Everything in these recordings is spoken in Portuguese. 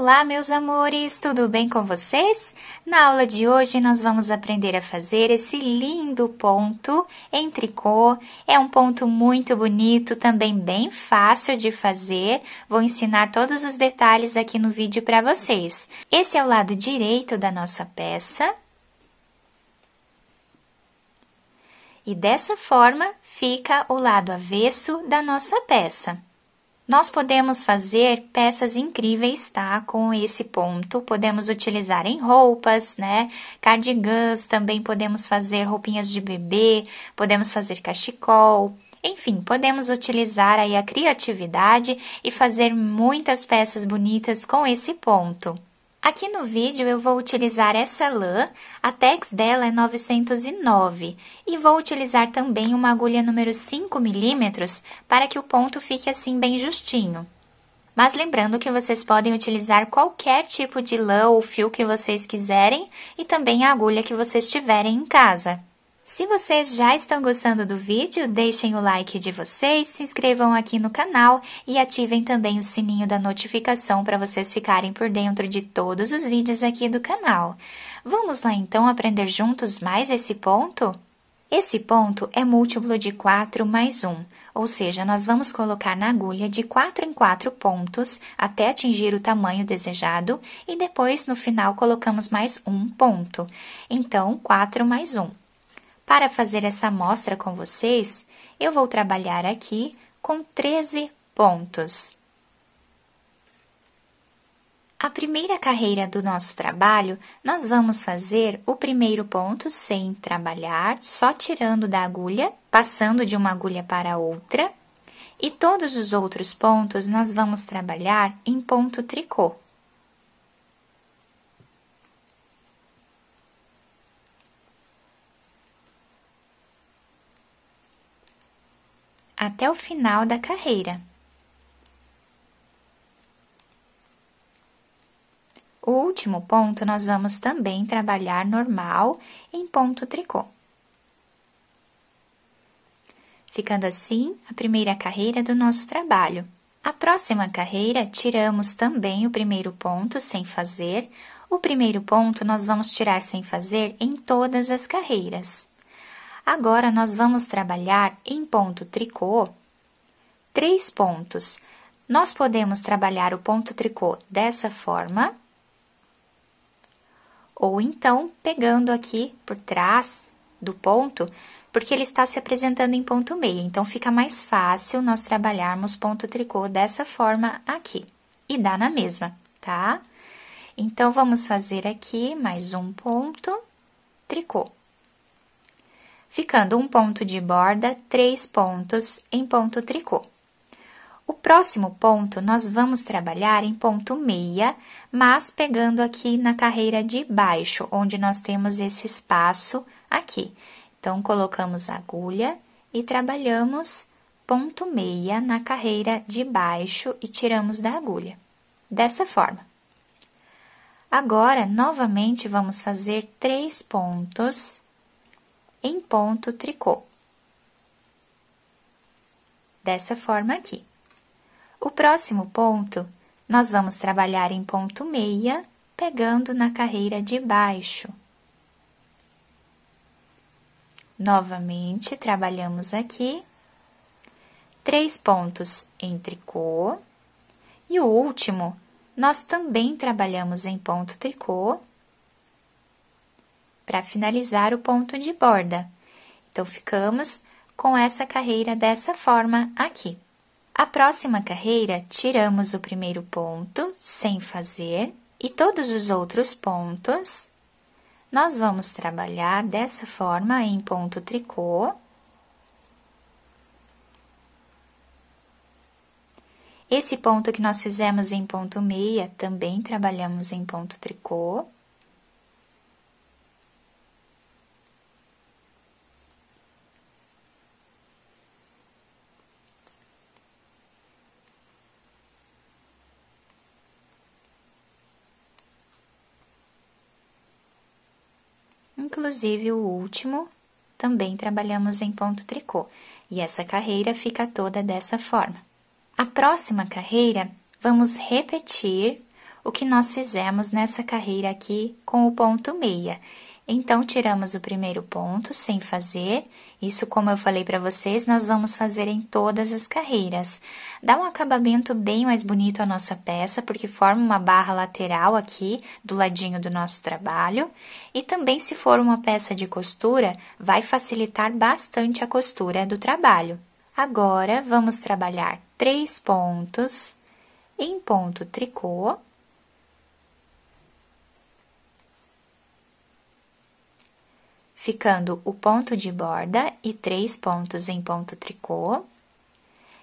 Olá, meus amores, tudo bem com vocês? Na aula de hoje, nós vamos aprender a fazer esse lindo ponto em tricô. É um ponto muito bonito, também bem fácil de fazer. Vou ensinar todos os detalhes aqui no vídeo para vocês. Esse é o lado direito da nossa peça. E dessa forma, fica o lado avesso da nossa peça. Nós podemos fazer peças incríveis, tá? Com esse ponto, podemos utilizar em roupas, né? Cardigans, também podemos fazer roupinhas de bebê, podemos fazer cachecol. Enfim, podemos utilizar aí a criatividade e fazer muitas peças bonitas com esse ponto. Aqui no vídeo eu vou utilizar essa lã, a tex dela é 909 e vou utilizar também uma agulha número 5 milímetros para que o ponto fique assim bem justinho. Mas lembrando que vocês podem utilizar qualquer tipo de lã ou fio que vocês quiserem e também a agulha que vocês tiverem em casa. Se vocês já estão gostando do vídeo, deixem o like de vocês, se inscrevam aqui no canal e ativem também o sininho da notificação para vocês ficarem por dentro de todos os vídeos aqui do canal. Vamos lá então aprender juntos mais esse ponto? Esse ponto é múltiplo de 4 mais 1, ou seja, nós vamos colocar na agulha de 4 em 4 pontos até atingir o tamanho desejado e depois no final colocamos mais um ponto. Então, 4 mais 1. Para fazer essa amostra com vocês, eu vou trabalhar aqui com 13 pontos. A primeira carreira do nosso trabalho, nós vamos fazer o primeiro ponto sem trabalhar, só tirando da agulha, passando de uma agulha para outra. E todos os outros pontos nós vamos trabalhar em ponto tricô. Até o final da carreira. O último ponto, nós vamos também trabalhar normal em ponto tricô. Ficando assim, a primeira carreira do nosso trabalho. A próxima carreira, tiramos também o primeiro ponto sem fazer. O primeiro ponto, nós vamos tirar sem fazer em todas as carreiras. Agora, nós vamos trabalhar em ponto tricô 3 pontos. Nós podemos trabalhar o ponto tricô dessa forma, ou então pegando aqui por trás do ponto, porque ele está se apresentando em ponto meio, então fica mais fácil nós trabalharmos ponto tricô dessa forma aqui, e dá na mesma, tá? Então, vamos fazer aqui mais um ponto tricô. Ficando um ponto de borda, 3 pontos em ponto tricô. O próximo ponto, nós vamos trabalhar em ponto meia, mas pegando aqui na carreira de baixo, onde nós temos esse espaço aqui. Então, colocamos a agulha e trabalhamos ponto meia na carreira de baixo e tiramos da agulha. Dessa forma. Agora, novamente, vamos fazer 3 pontos em ponto tricô. Dessa forma aqui. O próximo ponto, nós vamos trabalhar em ponto meia, pegando na carreira de baixo. Novamente, trabalhamos aqui 3 pontos em tricô. E o último, nós também trabalhamos em ponto tricô, para finalizar o ponto de borda. Então, ficamos com essa carreira dessa forma aqui. A próxima carreira, tiramos o primeiro ponto sem fazer e todos os outros pontos, nós vamos trabalhar dessa forma em ponto tricô. Esse ponto que nós fizemos em ponto meia, também trabalhamos em ponto tricô. Inclusive, o último, também trabalhamos em ponto tricô, e essa carreira fica toda dessa forma. A próxima carreira, vamos repetir o que nós fizemos nessa carreira aqui com o ponto meia. Então, tiramos o primeiro ponto sem fazer. Isso, como eu falei para vocês, nós vamos fazer em todas as carreiras. Dá um acabamento bem mais bonito à nossa peça, porque forma uma barra lateral aqui do ladinho do nosso trabalho. E também, se for uma peça de costura, vai facilitar bastante a costura do trabalho. Agora, vamos trabalhar 3 pontos em ponto tricô. Ficando o ponto de borda e 3 pontos em ponto tricô.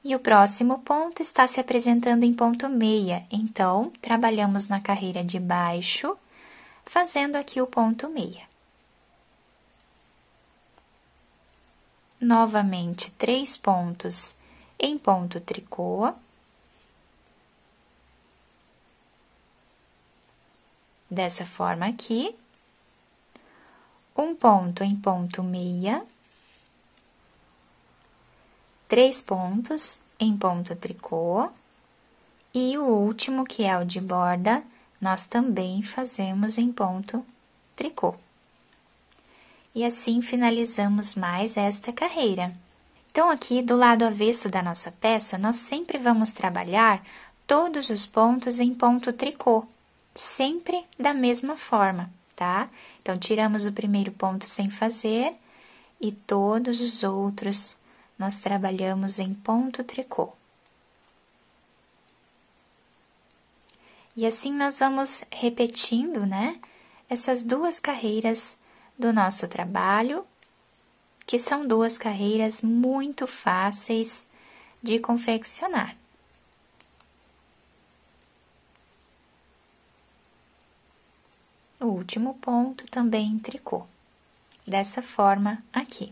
E o próximo ponto está se apresentando em ponto meia, então, trabalhamos na carreira de baixo, fazendo aqui o ponto meia. Novamente, 3 pontos em ponto tricô. Dessa forma aqui. Um ponto em ponto meia, 3 pontos em ponto tricô, e o último, que é o de borda, nós também fazemos em ponto tricô. E assim finalizamos mais esta carreira. Então, aqui do lado avesso da nossa peça, nós sempre vamos trabalhar todos os pontos em ponto tricô, sempre da mesma forma, tá? Então, tiramos o primeiro ponto sem fazer e todos os outros nós trabalhamos em ponto tricô. E assim nós vamos repetindo, né, essas 2 carreiras do nosso trabalho, que são 2 carreiras muito fáceis de confeccionar. O último ponto também em tricô, dessa forma aqui.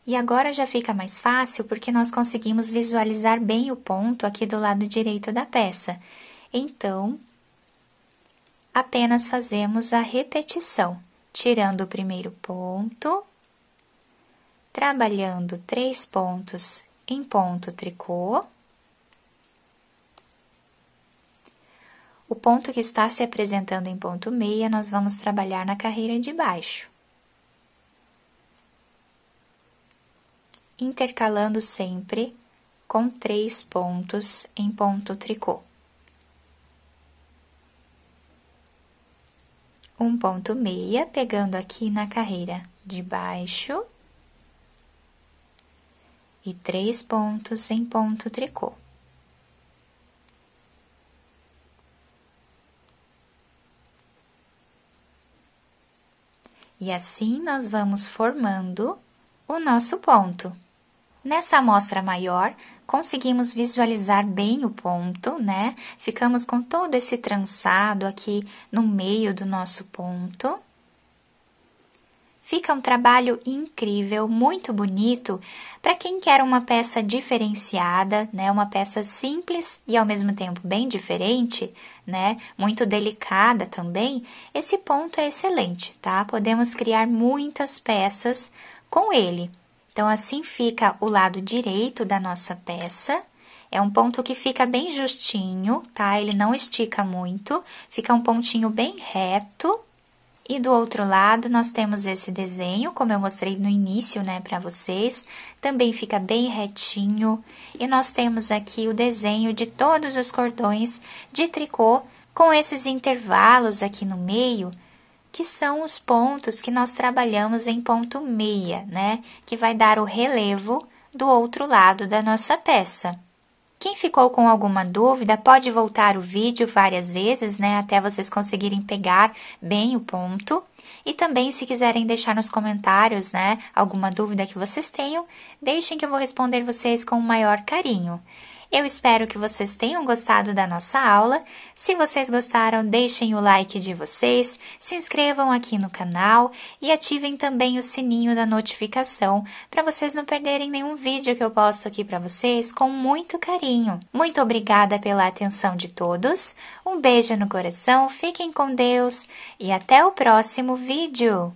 E agora já fica mais fácil porque nós conseguimos visualizar bem o ponto aqui do lado direito da peça. Então, apenas fazemos a repetição, tirando o primeiro ponto, trabalhando 3 pontos em ponto tricô. O ponto que está se apresentando em ponto meia, nós vamos trabalhar na carreira de baixo. Intercalando sempre com 3 pontos em ponto tricô. Um ponto meia, pegando aqui na carreira de baixo. E 3 pontos em ponto tricô. E assim nós vamos formando o nosso ponto. Nessa amostra maior, conseguimos visualizar bem o ponto, né? Ficamos com todo esse trançado aqui no meio do nosso ponto. Fica um trabalho incrível, muito bonito, para quem quer uma peça diferenciada, né? Uma peça simples e ao mesmo tempo bem diferente, né? Muito delicada também. Esse ponto é excelente, tá? Podemos criar muitas peças com ele. Então, assim fica o lado direito da nossa peça. É um ponto que fica bem justinho, tá? Ele não estica muito, fica um pontinho bem reto. E do outro lado, nós temos esse desenho, como eu mostrei no início, né, para vocês. Também fica bem retinho. E nós temos aqui o desenho de todos os cordões de tricô, com esses intervalos aqui no meio, que são os pontos que nós trabalhamos em ponto meia, né? Que vai dar o relevo do outro lado da nossa peça. Quem ficou com alguma dúvida, pode voltar o vídeo várias vezes, né? Até vocês conseguirem pegar bem o ponto. E também, se quiserem deixar nos comentários, né? Alguma dúvida que vocês tenham, deixem que eu vou responder vocês com o maior carinho. Eu espero que vocês tenham gostado da nossa aula. Se vocês gostaram, deixem o like de vocês, se inscrevam aqui no canal e ativem também o sininho da notificação para vocês não perderem nenhum vídeo que eu posto aqui para vocês com muito carinho. Muito obrigada pela atenção de todos, um beijo no coração, fiquem com Deus e até o próximo vídeo!